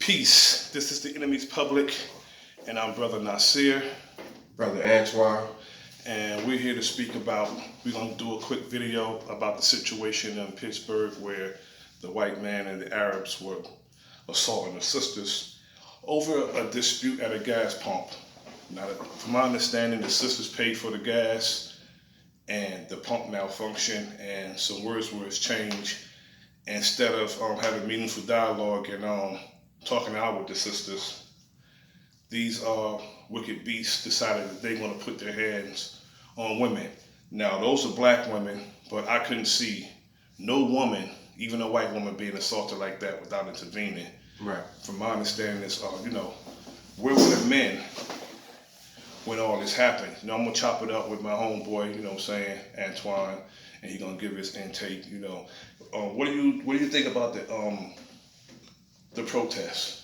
Peace. This is the enemy's public, and I'm Brother Nasir. Brother Antwan. And we're here to speak about, we're going to do a quick video about the situation in Pittsburgh where the white man and the Arabs were assaulting the sisters over a dispute at a gas pump. Now, from my understanding, the sisters paid for the gas and the pump malfunctioned and some words were exchanged. Instead of having meaningful dialogue and talking out with the sisters, these wicked beasts decided that they want to put their hands on women. Now, those are black women, but I couldn't see no woman, even a white woman, being assaulted like that without intervening. Right. From my understanding, is where were the men when all this happened? I'm gonna chop it up with my homeboy, Antwan, and he's gonna give his intake. What do you think about the protests?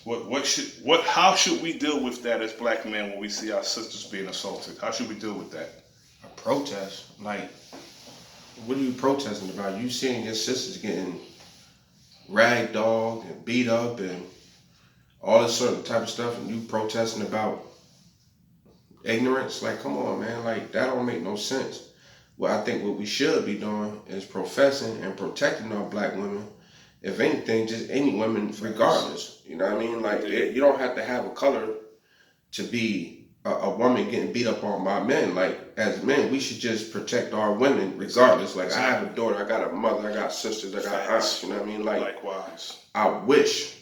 How should we deal with that as black men when we see our sisters being assaulted? How should we deal with that? A protest? Like, what are you protesting about? You seeing your sisters getting ragdolled and beat up and all this sort of type of stuff, and you protesting about ignorance? Like, come on, man. Like, that don't make no sense. Well, I think what we should be doing is professing and protecting our black women. If anything, just any women, regardless. You know what I mean? Like, you don't have to have a color to be a woman getting beat up on by men. Like, as men, we should just protect our women regardless. Like, I have a daughter, I got a mother, I got sisters, I got aunts. You know what I mean? Like, likewise. I wish,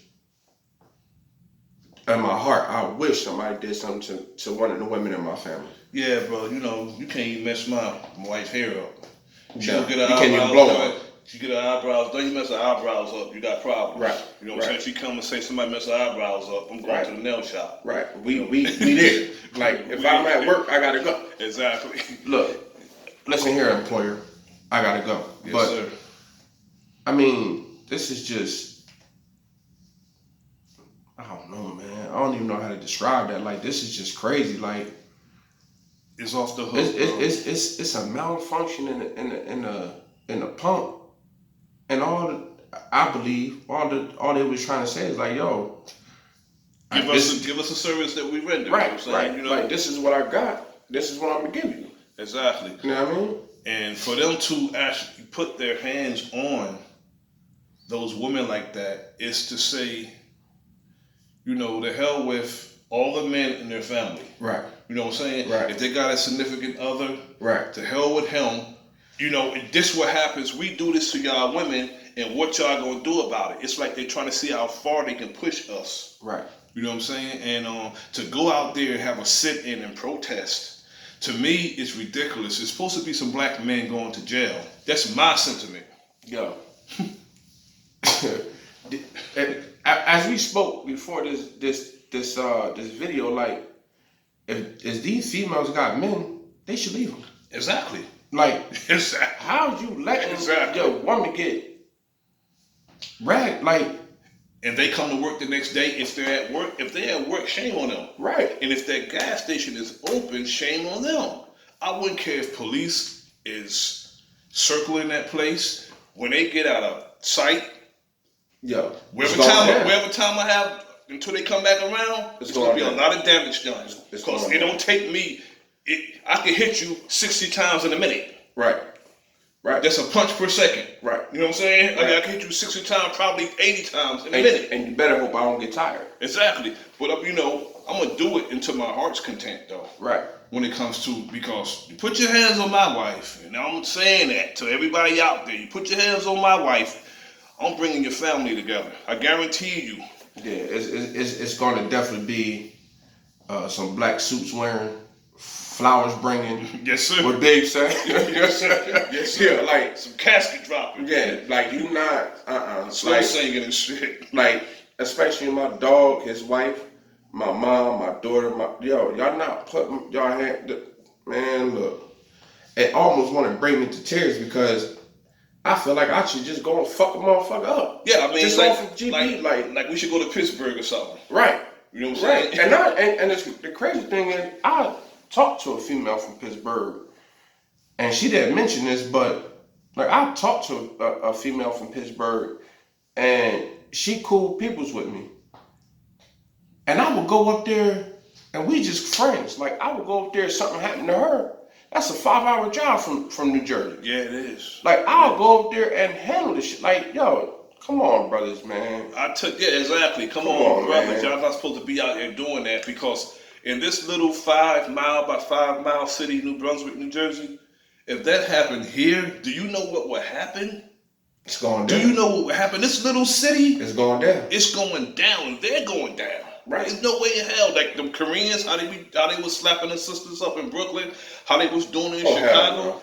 in my heart, I wish somebody did something to one of the women in my family. Yeah, bro. You can't even mess my wife's hair up. She No, get her you can't even eyebrows blow done. her. She get her eyebrows done. You mess her eyebrows up, you got problems. Right. You know what I'm saying? She come and say somebody mess her eyebrows up, I'm going to the nail shop. Right. We there. Like, if I'm at work, I gotta go. Exactly. Look, listen here, employer. I gotta go. Yes, but, sir. I mean, this is just, I don't know, man. I don't even know how to describe that. Like, this is just crazy. Like, it's off the hook. It's a malfunction in the pump, and I believe all they was trying to say is like, yo, give us a service that we render. Right, right. Like, this is what I got. This is what I'm gonna give you. Exactly. You know what I mean? And for them to actually put their hands on those women like that is to say, the hell with all the men in their family. Right. You know what I'm saying? Right. If they got a significant other, right, to hell with him. This what happens. We do this to y'all women, and what y'all gonna do about it? It's like they're trying to see how far they can push us. Right. You know what I'm saying? And to go out there and have a sit-in and protest, to me, it's ridiculous. It's supposed to be some black men going to jail. That's my sentiment. Yo. As we spoke before this video, like, if these females got men, they should leave them. Exactly. Like, exactly. How you letting your woman get ragged? Like, and they come to work the next day. If they're at work, shame on them. Right. And if that gas station is open, shame on them. I wouldn't care if police is circling that place. When they get out of sight, wherever time I have until they come back around, it's going to be a lot of damage done. Because it don't take me. I can hit you 60 times in a minute. Right. Right. That's a punch per second. Right. You know what I'm saying? Right. I can hit you 60 times, probably 80 times in a minute. And you better hope I don't get tired. Exactly. But I'm gonna do it until my heart's content, though. Right. When it comes to, because you put your hands on my wife, and I'm saying that to everybody out there. You put your hands on my wife, I'm bringing your family together. I guarantee you. Yeah, it's going to definitely be some black suits wearing, flowers bringing. Yes, sir. What Dave said. Yes, sir. Yes, sir. Yeah, like some casket dropping. Yeah, like you not slow like, singing and shit. Like, especially my dog, his wife, my mom, my daughter, y'all not putting y'all hand. Man, look, it almost want to bring me to tears because I feel like I should just go and fuck a motherfucker up. Yeah, I mean, just like, off of GP, like we should go to Pittsburgh or something. Right. You know what I'm saying? Right. And the crazy thing is, I talked to a female from Pittsburgh, and she didn't mention this, but like I talked to a female from Pittsburgh, and she cool peoples with me. And I would go up there and we just friends. Like I would go up there, something happened to her. That's a 5-hour drive from New Jersey. Yeah, it is. Like I'll go up there and handle this shit. Like, yo, come on, brothers, man. Exactly. Come on, brothers. Y'all not supposed to be out here doing that, because in this little 5 mile by 5 mile city, New Brunswick, New Jersey, if that happened here, do you know what would happen? It's going down. Do you know what would happen? This little city, it's going down. It's going down. They're going down. Right. There's no way in hell. Like the Koreans, how they was slapping their sisters up in Brooklyn, how they was doing it in Chicago.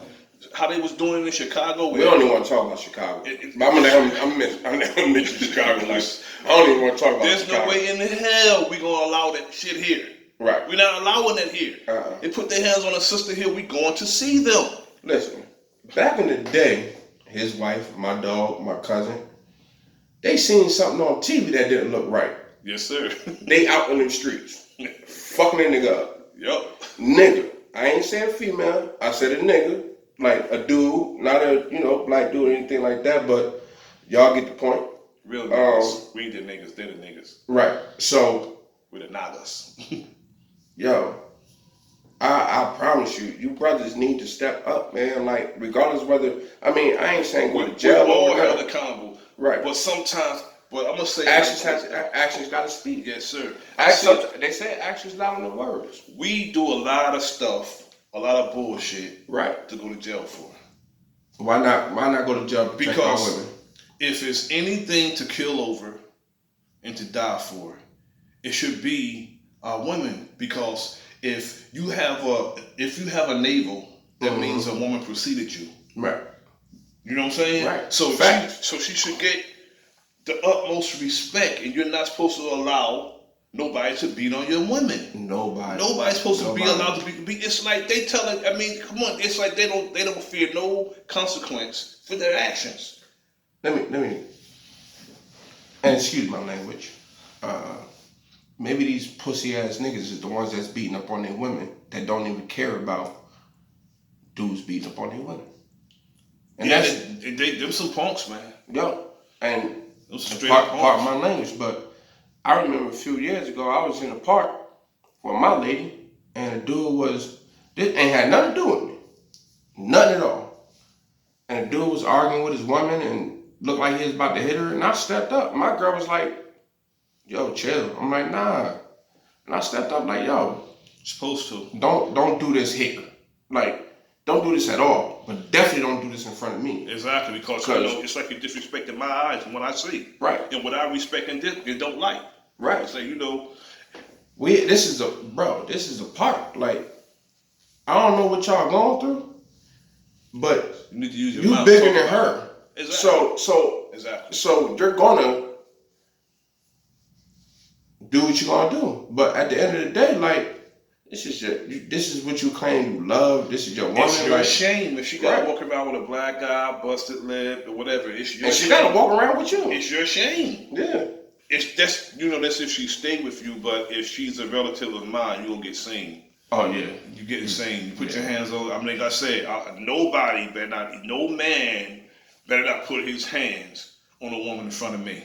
How they was doing it in Chicago. We don't even want to talk about Chicago. I'm gonna mention Chicago. Like, I don't even want to talk about There's Chicago. no way in the hell we gonna allow that shit here. Right. We're not allowing that here. They put their hands on a sister here, we going to see them. Listen, back in the day, his wife, my dog, my cousin, they seen something on TV that didn't look right. Yes, sir. They out in the streets, fucking a nigga up. Yup. Nigga. I ain't saying female. I said a nigga. Like a dude, not a, black dude or anything like that, but y'all get the point. Real niggas. We the niggas, they're the niggas. Right. So we're the nagas. Yo, I promise you, you brothers need to step up, man. Like, regardless whether, I ain't saying go to jail. We're all held accountable. Right. But sometimes, I'm gonna say actions gotta speak. Yes, sir. They say actions louder than words. We do a lot of stuff, a lot of bullshit, right, to go to jail for. Why not go to jail? Because if it's anything to kill over and to die for, it should be women. Because if you have a navel, that means a woman preceded you. Right. You know what I'm saying? Right. So she should get the utmost respect, and you're not supposed to allow nobody to beat on your women. Nobody's supposed to be allowed to be. It's like they tell it. Come on. It's like they don't fear no consequence for their actions. Let me. And excuse my language. Maybe these pussy ass niggas is the ones that's beating up on their women that don't even care about dudes beating up on their women. And them some punks, man. Yo, and part of my language, but I remember a few years ago I was in a park with my lady, and a dude this ain't had nothing to do with me, nothing at all. And the dude was arguing with his woman and looked like he was about to hit her, and I stepped up. My girl was like, "Yo, chill." I'm like, "Nah," and I stepped up like, "Yo, supposed to don't do this here, like." Don't do this at all, but definitely don't do this in front of me. Exactly, because it's like you're disrespecting my eyes and what I see. Right. And what I respect and you don't like. Right. So, this is a park. Like, I don't know what y'all going through, but you need to use your you mouth bigger than her. Exactly. So you're gonna do what you're gonna do. But at the end of the day, like, this is what you claim you love. This is your woman. It's your shame if she gotta walk around with a black guy, busted lip, or whatever. It's your shame. She gotta walk around with you. It's your shame. Yeah. That's if she stayed with you. But if she's a relative of mine, you gonna get seen. Oh yeah. You get seen. You put your hands on. Like I said, no man better not put his hands on a woman in front of me.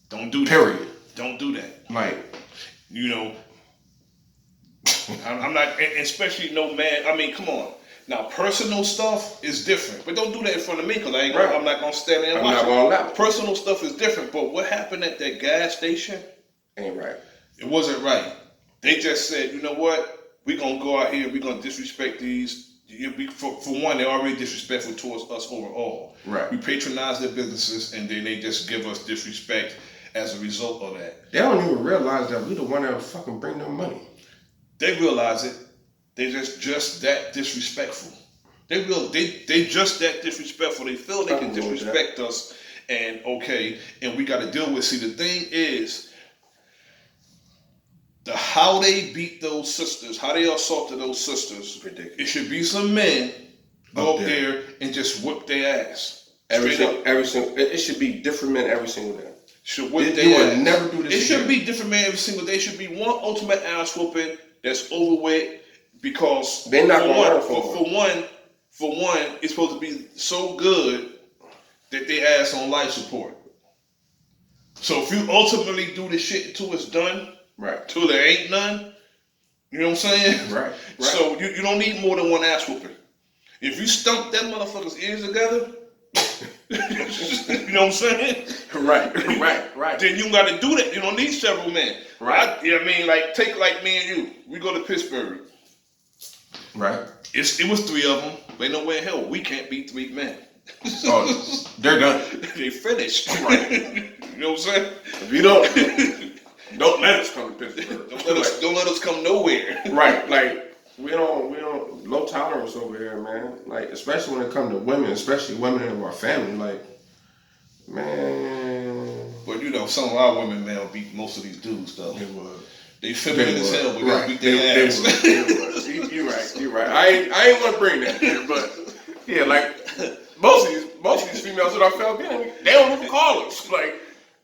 Don't do that. Period. Don't do that. Like, I'm not, especially no man. Come on. Now, personal stuff is different, but don't do that in front of me, because I'm not gonna stand there and watch it. Gonna allow it. Personal stuff is different, but what happened at that gas station ain't right. It wasn't right. They just said, you know what? We're gonna go out here. We're gonna disrespect these. For one, they're already disrespectful towards us overall. Right. We patronize their businesses, and then they just give us disrespect as a result of that. They don't even realize that we the one that fucking bring them money. They realize it. They just that disrespectful. They just that disrespectful. They feel they can disrespect us, and we got to deal with. See, the thing is, how they beat those sisters, how they assaulted those sisters. Ridiculous. It should be some men go up there and just whip their ass. Every single. It should be different men every single day. Should whip their ass. Would never do this. It should be different men every single day. It should be one ultimate ass whooping that's over with, because they're not going for one, it's supposed to be so good that they ass on life support. So if you ultimately do the shit until it's done, Right. Till there ain't none. You know what I'm saying? Right. So you don't need more than one ass whooping. If you stump that motherfucker's ears together, you know what I'm saying? Right. Then you got to do that. You don't need several men. Right. I mean, like, take like me and you. We go to Pittsburgh. Right. It was 3 of them. But no way in hell we can't beat 3 men. Oh, they're done. They finished. Right. You know what I'm saying? If you don't let us come to Pittsburgh. Don't let us come nowhere. Right. Like we don't low tolerance over here, man. Like especially when it comes to women, especially women in our family. Like, man. But you know, some of our women now beat most of these dudes though. They would. They feminine as hell, but right. beat their ass. They would. You're right. I ain't want to bring that here, but yeah, like most of these females that I felt being, they don't even call us. Like,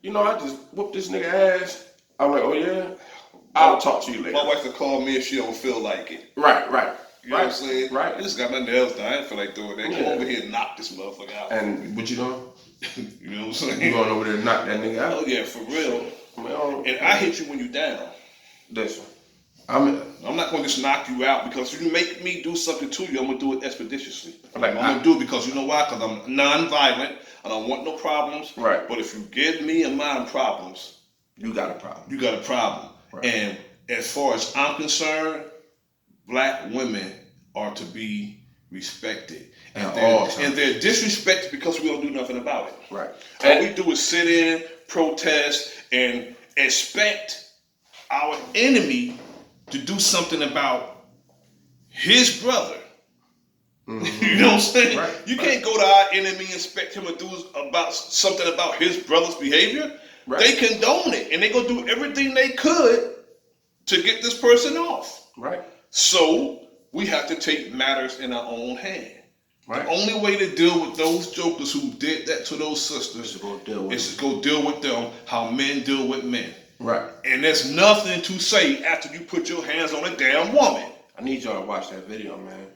you know, I just whooped this nigga ass. I'm like, oh yeah, I'll talk to you later. My wife will call me if she don't feel like it. Right. You know what I'm saying? Right. I just got my nails done. I didn't feel like doing that. Come over here and knock this motherfucker out. And what you doing? You know what I'm saying? You going over there and knock that nigga out? Oh yeah, for real. And I hit you when you down. Listen, I'm not going to just knock you out because if you make me do something to you, I'm going to do it expeditiously. I'm going to do it because you know why? Because I'm non-violent. I don't want no problems. Right. But if you give me and mine problems, you got a problem. You got a problem. Right. And as far as I'm concerned, black women are to be respected. And they're disrespected because we don't do nothing about it. Right. All we do is sit in, protest, and expect our enemy to do something about his brother. Mm-hmm. You know what I'm saying? Right. You can't go to our enemy and expect him to do something about his brother's behavior. Right. They condone it, and they go do everything they could to get this person off. Right. So we have to take matters in our own hand. Right. The only way to deal with those jokers who did that to those sisters is to go deal with them how men deal with men. Right. And there's nothing to say after you put your hands on a damn woman. I need y'all to watch that video, man.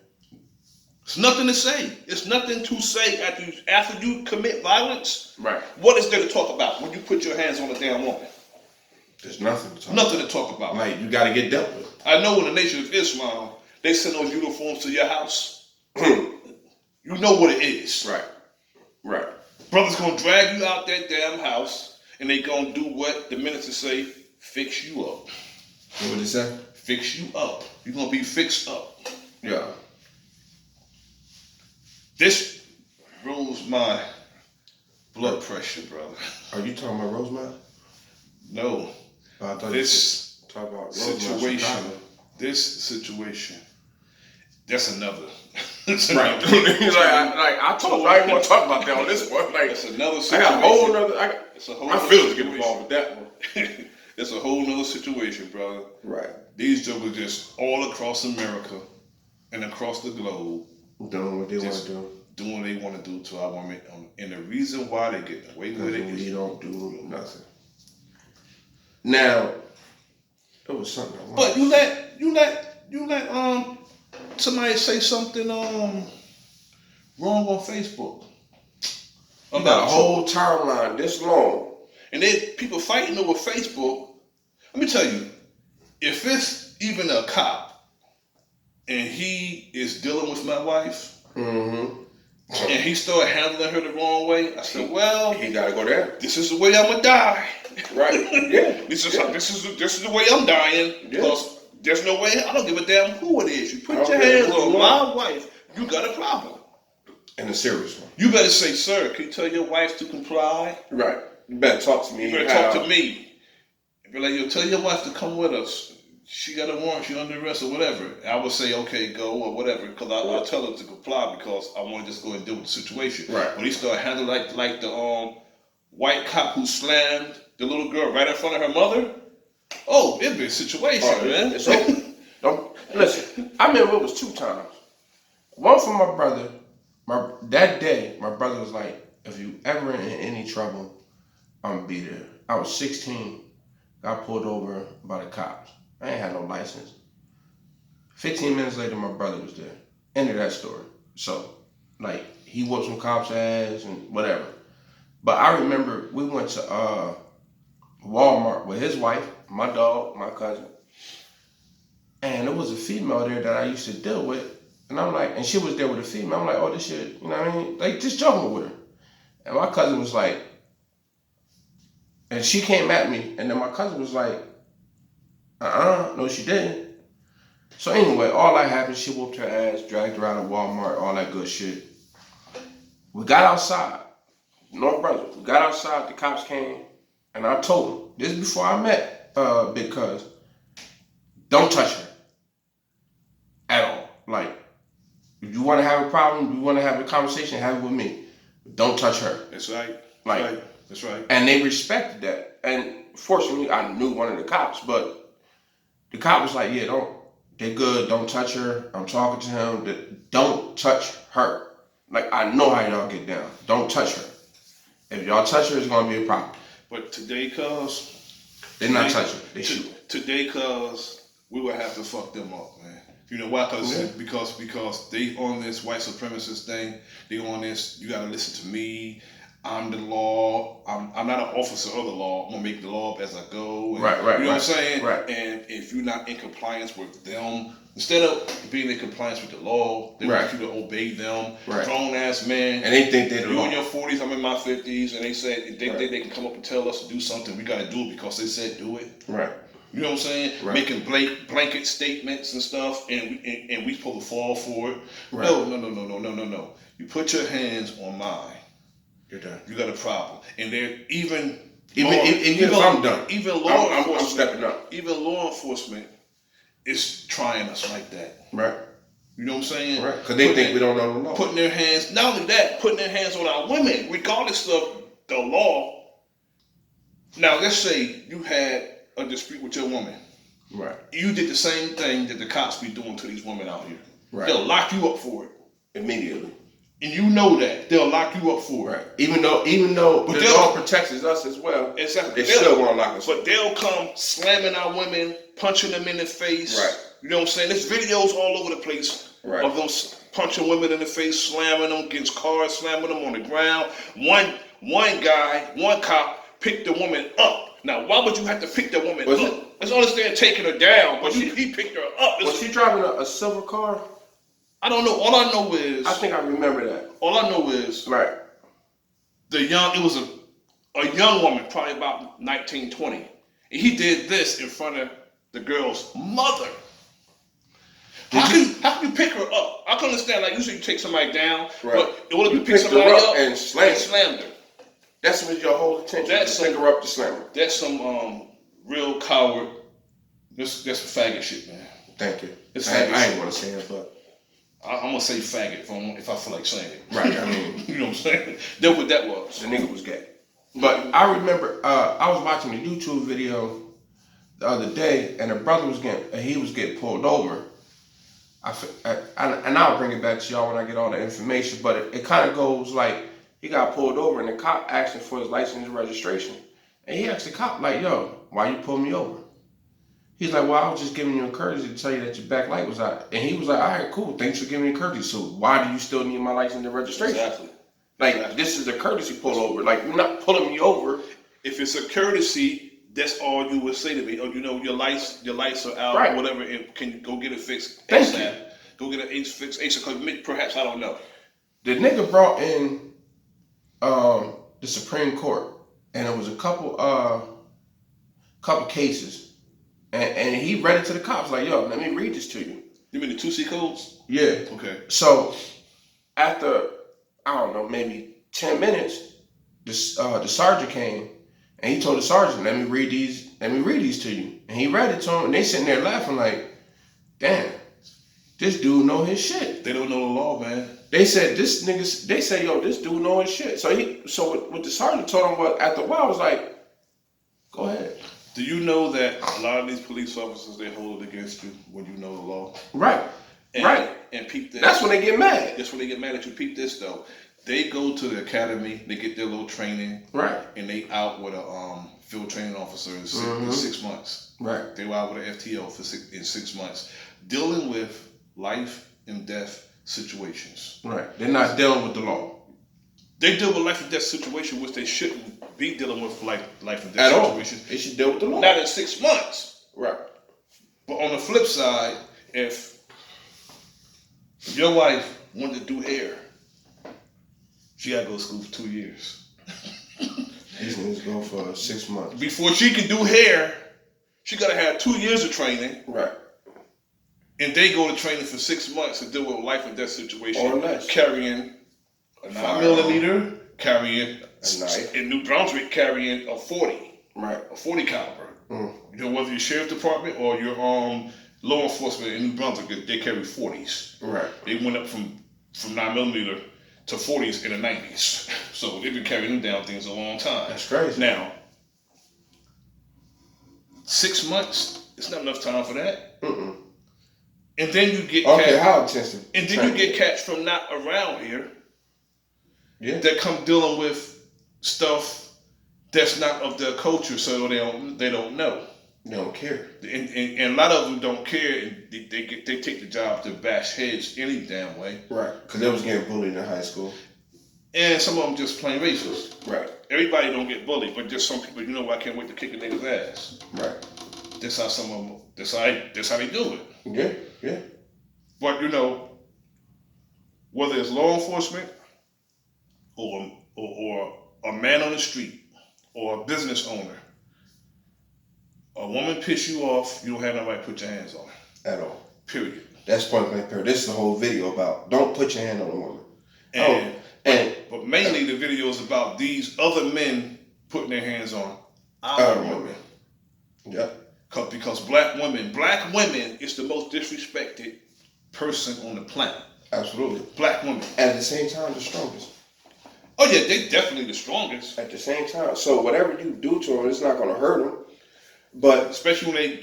It's nothing to say. It's nothing to say after you commit violence. Right. What is there to talk about when you put your hands on a damn woman? There's nothing to talk about. Nothing to talk about. Like, you got to get dealt with. I know in the Nation of Islam, they send those uniforms to your house. You know what it is. Right. Brother's going to drag you out that damn house. And they gonna do what the minister say, fix you up. What would it say? Fix you up. You're gonna be fixed up. Yeah. This rose my blood pressure, brother. Are you talking about Rosemont? No. I thought this you talk about situation. This situation. That's another. Right. I told you I didn't want to talk about that on this one. Like, it's another situation. I got a whole nother. My feelings get involved with that one. It's a whole nother situation, brother. Right. These jokers just all across America and across the globe doing what they want to do. Doing what they want to do to our women. And the reason why they get away with it is we don't do nothing. Now, it was something. But you let somebody say something wrong on Facebook. You got a whole timeline this long. And then people fighting over Facebook. Let me tell you, if it's even a cop and he is dealing with my wife and he started handling her the wrong way, I said, well, he gotta go there. This is the way I'm gonna die. Right. Yeah. This is the way I'm dying. Because there's no way, I don't give a damn who it is. You put your hands on my wife, you got a problem. And a serious one. You better say, sir, can you tell your wife to comply? Right. You better talk to me. You better talk to me. Be like, yo, tell your wife to come with us. She got a warrant, she under arrest or whatever. I would say, okay, go or whatever, because I'll tell her to comply because I want to just go and deal with the situation. Right. When he started handling like the white cop who slammed the little girl right in front of her mother, it'd be a situation, man. It's over. Listen, I remember it was 2 times. One for my brother. That day, my brother was like, if you ever in any trouble, I'm gonna be there. I was 16, got pulled over by the cops. I ain't had no license. 15 minutes later, my brother was there. End of that story. So, like, he whooped some cops' ass and whatever. But I remember we went to Walmart with his wife, my dog, my cousin. And there was a female there that I used to deal with. And I'm like, and she was there with a female. I'm like, oh, this shit, you know what I mean? Like, just joking with her. And my cousin was like, and she came at me. And then my cousin was like, no, she didn't. So anyway, all that happened, she whooped her ass, dragged her out of Walmart, all that good shit. We got outside, North Brunswick. We got outside, the cops came, and I told them, this is before I met Big Cuz, don't touch her at all. Like, if you want to have a problem, you want to have a conversation, have it with me. Don't touch her. That's right. Like, right. That's right. And they respected that. And fortunately, I knew one of the cops, but the cop was like, yeah, they good, don't touch her. I'm talking to him, don't touch her. Like, I know how y'all get down. Don't touch her. If y'all touch her, it's going to be a problem. But today, cuz... They're not touching her. They shoot. Today, cuz, we would have to fuck them up, man. You know why? Because they on this white supremacist thing. They on this, you got to listen to me. I'm the law. I'm not an officer of the law. I'm going to make the law up as I go. And, right. You know what I'm saying? Right. And if you're not in compliance with them, instead of being in compliance with the law, they want you to obey them. Grown ass men. And they think they're the law. law. You in your 40s, I'm in my 50s, and they said they think they can come up and tell us to do something. We got to do it because they said do it. Right. You know what I'm saying? Right. Making blanket statements and stuff, and we supposed to fall for it. Right. No. You put your hands on mine. You're done. You got a problem. And they're even if I'm done. Even law enforcement, I'm stepping up. Even law enforcement is trying us like that. Right. You know what I'm saying? Right. Because they think we don't know the law. Putting their hands, not only that, putting their hands on our women, regardless of the law. Now, let's say you had a dispute with your woman. Right. You did the same thing that the cops be doing to these women out here. Right. They'll lock you up for it. Immediately. And you know that. They'll lock you up for it. Right. Even though the law protects us as well. Exactly. They still want to lock us up. But they'll come slamming our women, punching them in the face. Right. You know what I'm saying? There's videos all over the place of them punching women in the face, slamming them against cars, slamming them on the ground. One cop picked the woman up. Now, why would you have to pick the woman up? Let's understand taking her down, but he picked her up. Was she driving a silver car? I don't know. All I know is... I think I remember that. All I know is... Right. It was a young woman, probably about 19, 20. And he did this in front of the girl's mother. How can you pick her up? I can understand, like, usually you take somebody down, but in order to pick somebody up and slammed her. That's what your whole attention. Pick her up to slam her. That's some real coward. That's some faggot shit, man. Thank you. I ain't want to say it, but I'm gonna say faggot if I feel like saying it. Right. I mean, you know what I'm saying? That's what that was. The nigga was gay. But I remember I was watching a YouTube video the other day, and a brother was getting pulled over. And I'll bring it back to y'all when I get all the information. But it kind of goes like he got pulled over, and the cop asked him for his license and registration, and he asked the cop like, "Yo, why you pull me over?" He's like, well, I was just giving you a courtesy to tell you that your back light was out. And he was like, all right, cool. Thanks for giving me a courtesy. So why do you still need my license and registration? Exactly. Like, this is a courtesy pull over. Like, you're not pulling me over. If it's a courtesy, that's all you would say to me. Oh, you know, your lights are out, or whatever, and can you go get it fixed? Thank you. Go get it fixed. Perhaps, I don't know. The nigga brought in the Supreme Court, and it was a couple cases. And he read it to the cops like, yo, let me read this to you. You mean the 2C codes? Yeah. Okay. So after, I don't know, maybe 10 minutes, the sergeant came and he told the sergeant, let me read these to you. And he read it to him, and they sitting there laughing like, damn, this dude know his shit. They don't know the law, man. They said, yo, this dude know his shit. So what the sergeant told him, after a while, I was like, go ahead. Do you know that a lot of these police officers, they hold it against you when you know the law? Right. And peep this. That's when they get mad. That's when they get mad at you. Peep this, though. They go to the academy, they get their little training. Right. And they out with a field training officer in 6 months. Right. They were out with an FTO in 6 months. Dealing with life and death situations. Right. They're not dealing with the law. They deal with life and death situation, which they shouldn't be dealing with life and death At all. situations. They should deal with the law. Not in 6 months. Right. But on the flip side, if your wife wanted to do hair, she got to go to school for 2 years. These niggas go for 6 months. Before she can do hair, she got to have 2 years of training. Right. And they go to training for 6 months to deal with a life and death situation. Or less. Carrying a 9mm, carrying a knife. In New Brunswick, carrying a 40. Right. A 40 caliber. Mm. You know, whether you're sheriff department or you're law enforcement in New Brunswick, they carry 40s. Right. They went up from 9mm to 40s in the 90s. So they've been carrying them down things a long time. That's crazy. Now, 6 months, it's not enough time for that. Mm-mm. And then you get how intensive? and then you get cats from not around here. Yeah. That come dealing with stuff that's not of their culture, so they don't know. They don't care. And a lot of them don't care, and they take the job to bash heads any damn way. Right. Because they was getting bullied in high school. And some of them just plain racist. Right. Everybody don't get bullied, but just some people, you know, I can't wait to kick a nigga's ass. Right. That's how some of them. That's how they do it. Yeah. Yeah. But you know, whether it's law enforcement or a man on the street or a business owner, a woman piss you off, you don't have nobody to put your hands on her. At all. Period. That's point blank period. This is the whole video about don't put your hand on a woman. But mainly the video is about these other men putting their hands on our women. Yep. Because black women is the most disrespected person on the planet. Absolutely. Black women. At the same time, the strongest. Oh yeah, they definitely the strongest. At the same time. So whatever you do to them, it's not going to hurt them. But especially when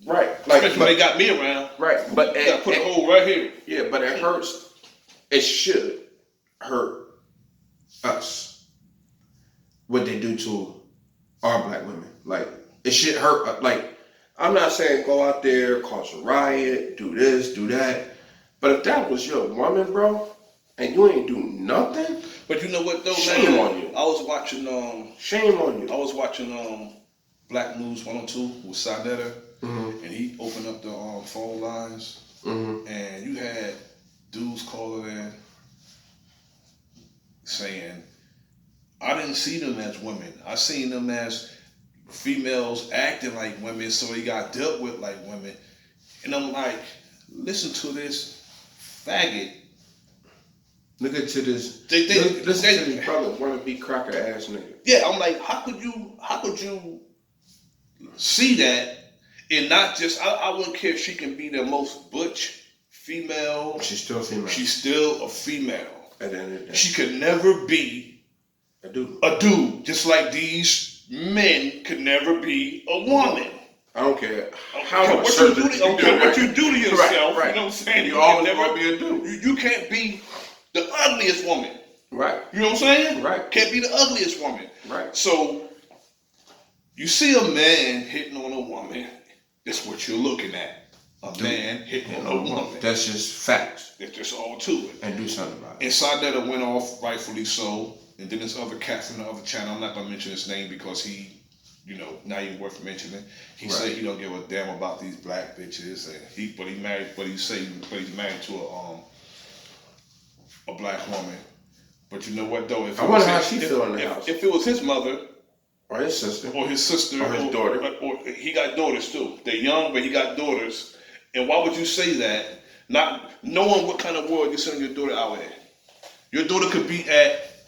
when they got me around. Right. But you gotta put a hole right here. Yeah, but it hurts. It should hurt us. What they do to our black women. Like, it should hurt. Like, I'm not saying go out there, cause a riot, do this, do that. But if that was your woman, bro, and you ain't do nothing. But you know what though, shame man? on you. I was watching shame on you. I was watching Black News 102 with Sadetta, mm-hmm. and he opened up the phone lines, mm-hmm. and you had dudes calling in saying, I didn't see them as women. I seen them as females acting like women, so he got dealt with like women. And I'm like, listen to this faggot. Listen to this brother wanna be cracker ass nigga. Yeah, I'm like, how could you see that and not just I wouldn't care if she can be the most butch female. She's still a female. She's still a female. At the end of the day. She could never be a dude. A dude, just like these men could never be a woman. I don't care what you do to yourself. Right. You know what I'm saying? You always never be a dude. You can't be the ugliest woman. Right. You know what I'm saying? Right. Can't be the ugliest woman. Right. So you see a man hitting on a woman, that's what you're looking at. A man hitting on a woman. That's just facts. That's just all to it. And do something about it. Inside that it went off, rightfully so. And then this other cat from the other channel, I'm not gonna mention his name because he, not even worth mentioning. He said he don't give a damn about these black bitches, and he's married to a black woman. But you know what though? I wonder how she feel in the house. If it was his mother, or his sister, or his daughter, or he got daughters too. They're young, but he got daughters. And why would you say that? Not knowing what kind of world you're sending your daughter out in. Your daughter could be at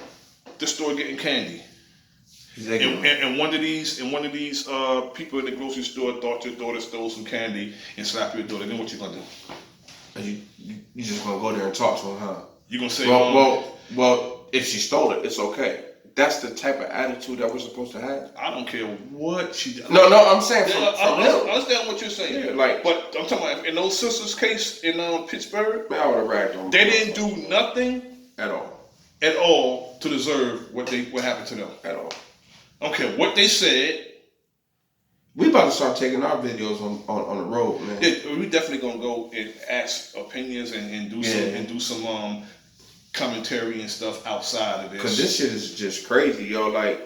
the store getting candy. And one of these people in the grocery store thought your daughter stole some candy and slapped your daughter. Then what you gonna do? And you just gonna go there and talk to her, huh? You gonna say, well, if she stole it, it's okay. That's the type of attitude that we're supposed to have. I don't care what she does. No, I'm saying from I understand what you're saying. Yeah, but I'm talking about in those sisters' case in Pittsburgh. Man, I would have ragged on them. They didn't do nothing at all to deserve what happened to them. At all. I don't care what they said. We about to start taking our videos on the road, man. Yeah, we definitely gonna go and ask opinions and do some commentary and stuff outside of this. Because this shit is just crazy, yo. Like,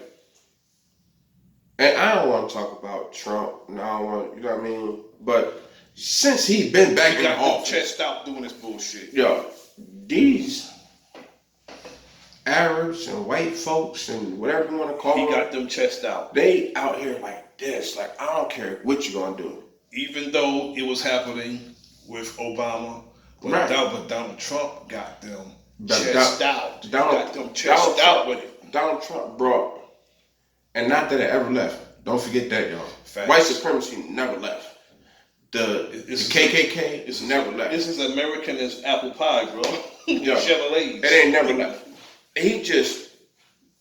and I don't want to talk about Trump. No, I don't want, you know what I mean? But since he been back in office, chest out doing this bullshit. Yo, these Arabs and white folks and whatever you want to call them, he got them chest out. They out here like this. Like, I don't care what you gonna do. Even though it was happening with Obama, but Donald Trump got them chest out. Got them chest out with it. Donald Trump brought, and not that it ever left. Don't forget that, y'all. Facts. White supremacy never left. The KKK is never left. This is American as apple pie, bro. Yeah. Chevrolets. It ain't never left. He just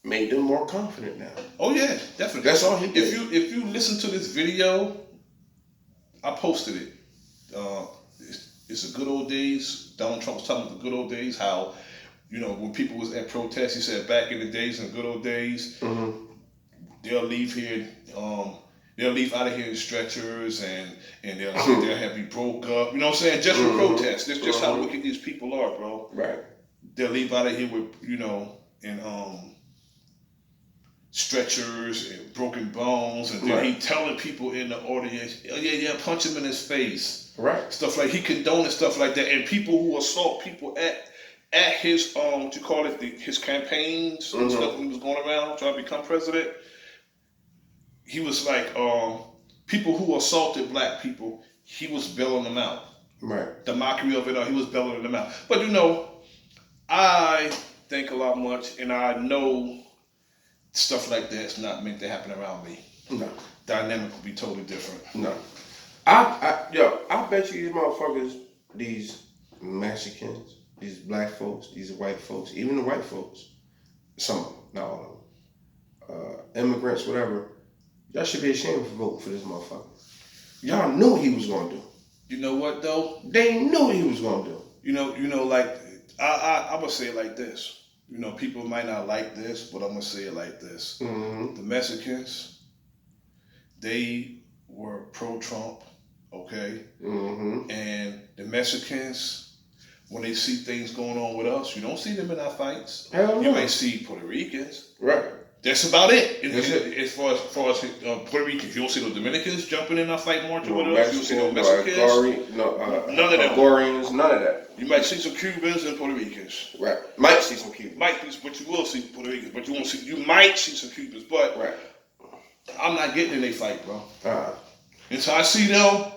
made them more confident now. Oh yeah, definitely. That's all he did. If you listen to this video, I posted it. It's the good old days. Donald Trump was talking about the good old days. How, when people was at protests, he said back in the days, in the good old days, they'll leave here. They'll leave out of here in stretchers and they'll have you broke up. You know what I'm saying? Just for protests. That's just how wicked these people are, bro. Right. They'll leave out of here with, in stretchers and broken bones, and then he telling people in the audience, oh yeah, punch him in his face. Right. Stuff like he condoning stuff like that, and people who assault people at his what you call it, his campaigns and stuff when he was going around trying to become president. He was like, people who assaulted black people, he was bailing them out. Right. The mockery of it all, he was bailing them out. But I think a lot much, and I know stuff like that's not meant to happen around me. No. Dynamic will be totally different. No. I bet you these motherfuckers, these Mexicans, these black folks, these white folks, even the white folks, some of them, not all of them, immigrants, whatever, y'all should be ashamed for voting for this motherfucker. Y'all knew what he was gonna do. You know what though? They knew what he was gonna do. Like I'm gonna say it like this. People might not like this, but I'm gonna say it like this. The Mexicans, they were pro-Trump, okay? And the Mexicans, when they see things going on with us, you don't see them in our fights. Hell no. You might see Puerto Ricans. Right. That's about it. That's it. As far as Puerto Ricans, you don't see no Dominicans jumping in our fight march with us. You don't see no Mexicans. None of them. Hungarians, none of that. You might see some Cubans and Puerto Ricans. Right. Might see some Cubans. But you will see Puerto Ricans. But you won't see. You might see some Cubans. But right. I'm not getting in their fight, bro. And so I see them.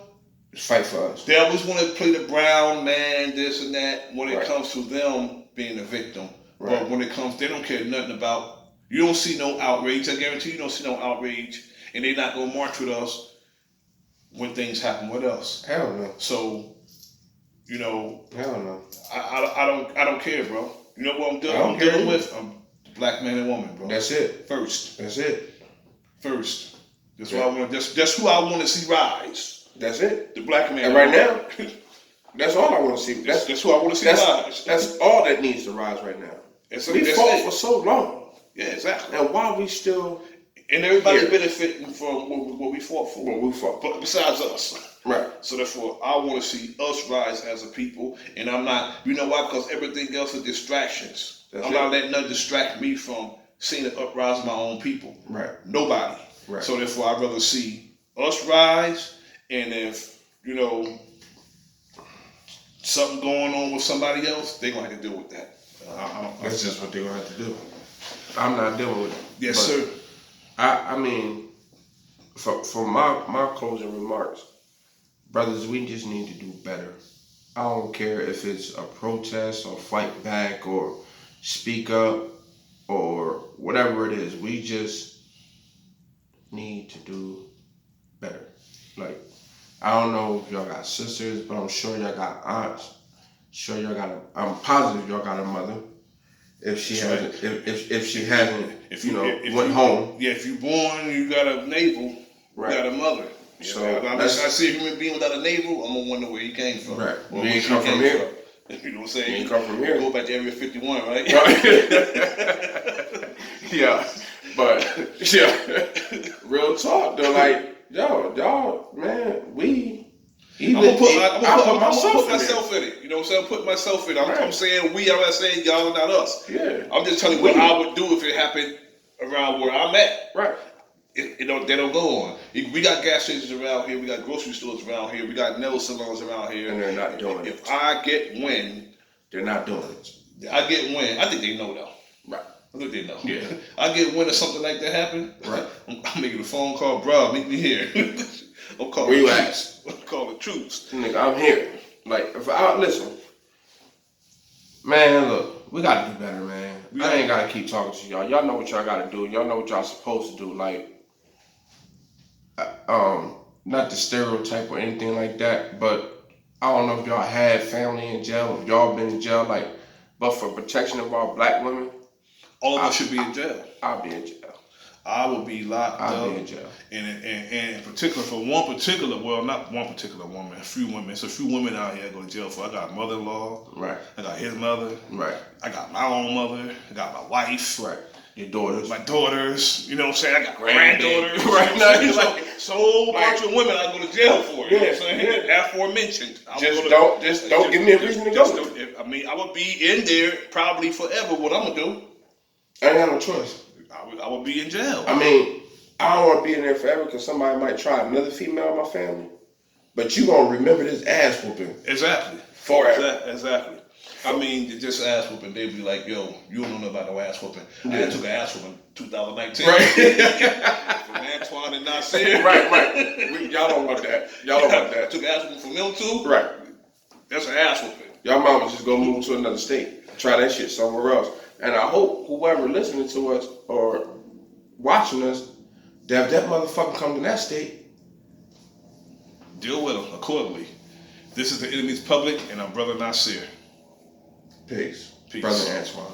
Fight for us. They always want to play the brown man, this and that, when it comes to them being a victim. Right. But when it comes, they don't care nothing about. You don't see no outrage. I guarantee you don't see no outrage, and they're not gonna march with us when things happen with us. Hell no. So, Hell no. I don't care, bro. You know what I'm doing? I'm dealing with black man and woman, bro. That's it. First. That's it. First. That's what I want. That's who I want to see rise. That's it. The black man. And right now, that's all I want to see. That's who I want to see rise. That's all that needs to rise right now. We fought for so long. Yeah, exactly. And why we still... And everybody's benefiting from what we fought for. What we fought. But besides us. Right. So therefore, I want to see us rise as a people. And I'm not... You know why? Because everything else is distractions. I'm not letting nothing distract me from seeing the uprise of my own people. Right. Nobody. Right. So therefore, I'd rather see us rise. And if, something going on with somebody else, they're going to have to deal with that. That's just what they're going to have to do. I'm not dealing with it. Yes, sir. I mean, for my closing remarks, brothers, we just need to do better. I don't care if it's a protest or fight back or speak up or whatever it is. We just need to do better. Like, I don't know if y'all got sisters, but I'm sure y'all got aunts. I'm positive y'all got a mother. If she hasn't, if she hasn't, went home. Yeah, if you're born, you got a navel, you got a mother. So I see a human being without a navel, I'm gonna wonder where he came from. Right. Or you ain't come from here. You know what I'm saying? You ain't come from here. Go back to Area 51, right? Yeah, but real talk though, like y'all, man, we I'm gonna put myself in it. You know what I'm saying? I'm putting myself in it. I'm Right. saying we. I'm not saying y'all and not us. Yeah. I'm just telling you what I would do if it happened around where I'm at. Right. They don't go on. We got gas stations around here. We got grocery stores around here. We got nail salons around here. And they're not doing it. If I get wind, They're not doing it. I get wind. I think they know though. Right. I think they know. Yeah. I get wind of something like that happen. Right. I'm making a phone call, bro. Meet me here. I'm calling. Where you at? I'm calling troops. Nigga, I'm here. Like, if I listen, man, look, we gotta do better, man. I ain't gotta keep talking to y'all. Y'all know what y'all gotta do. Y'all know what y'all supposed to do. Like, not the stereotype or anything like that, but I don't know if y'all had family in jail, if y'all been in jail, like, but for protection of our black women, all of us should be in jail. I'll be in jail. I will be locked up. I'll be in jail. And in particular, for one particular, well, not one particular woman, a few women. It's a few women out here I go to jail for. I got a mother-in-law. Right. I got his mother. Right. I got my own mother. I got my wife. Right. Your daughters. My daughters. You know what I'm saying? I got granddaughters. Right now, it's like so bunch of women I go to jail for. You know what I'm saying? Yeah. Aforementioned. Just don't give me a reason to go. I mean, I would be in there probably forever. What I'm gonna do? I ain't got no choice. I would be in jail. I mean, I don't want to be in there forever because somebody might try another female in my family. But you gonna remember this ass whooping. Exactly. Forever. Exactly. I mean, just ass whooping. They'd be like, "Yo, you don't know about no ass whooping." Yeah. I took an ass whooping 2019. Right. From Antwan and I. Right. Y'all don't want that. Y'all don't want that. Took an ass whooping from them too. Right. That's an ass whooping. Y'all mama just go move to another state. Try that shit somewhere else. And I hope whoever listening to us or watching us, that motherfucker come to that state. Deal with them accordingly. This is the Enemy's Public, and I'm Brother Nasir. Peace. Peace. Brother Antwan.